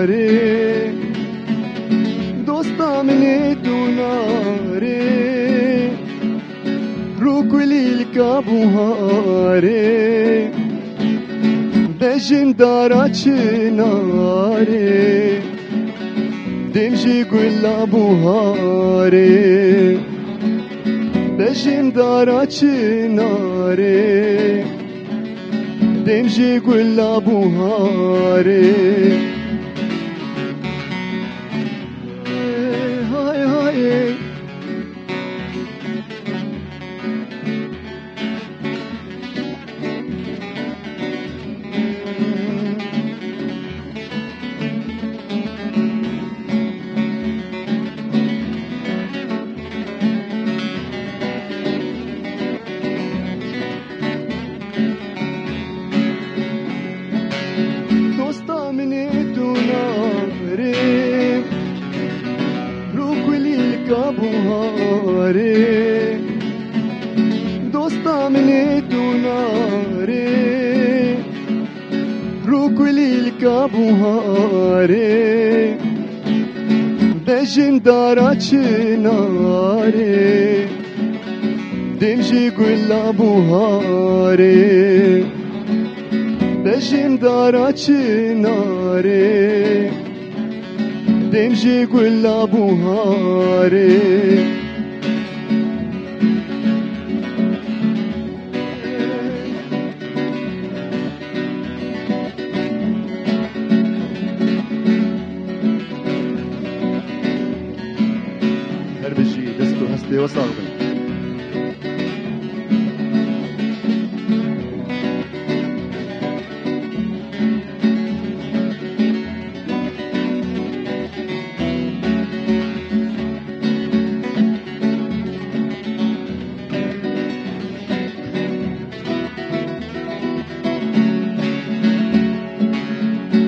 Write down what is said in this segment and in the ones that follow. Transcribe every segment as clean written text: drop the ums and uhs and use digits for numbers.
ناره دوستا منی تو ناره رو کلی الكابوهاره بجن دارا چناره دمجي قلا بوهاره بجن دارا چناره دمجي قلا بوهاره هاي هاي كابوهاري دوستا مني دوناري روكلي الكابوهاري بجن دارا چناري دمجي قلا بوهاري بجن دارا چناري دمجي قلا بوهاري هربجي دستو هستي وصاغبي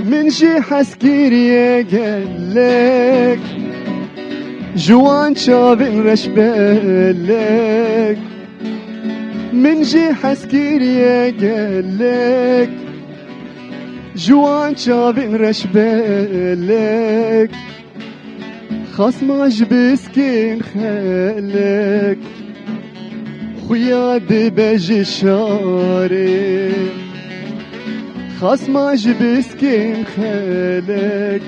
من جي حسكيري قالك جوان شابن رشبالك من جي حسكيري قالك جوان شابن رشبالك خاص ما جبسكين خالك خويا دباجي شاري خاص ما جبسكين خالك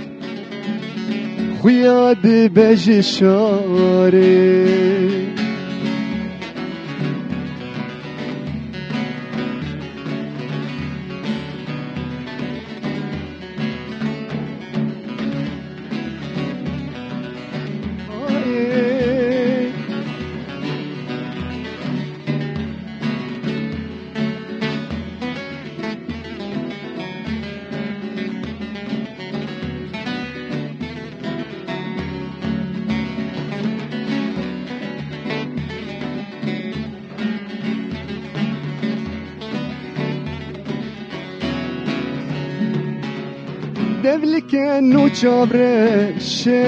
خويا دباجي شاري devlik انو چابرشه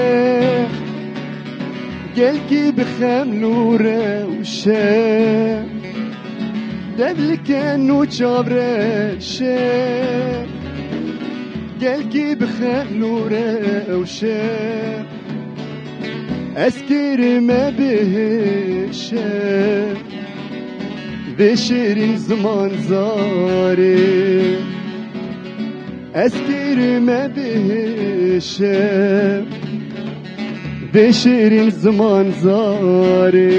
گل کی بخم نوره وشه devlik انو چابرشه گل کی بخم نوره وشه اسکرمه بهشه به شیرین زمان زاره اسكرمه بهشه به شیرین زمان زاره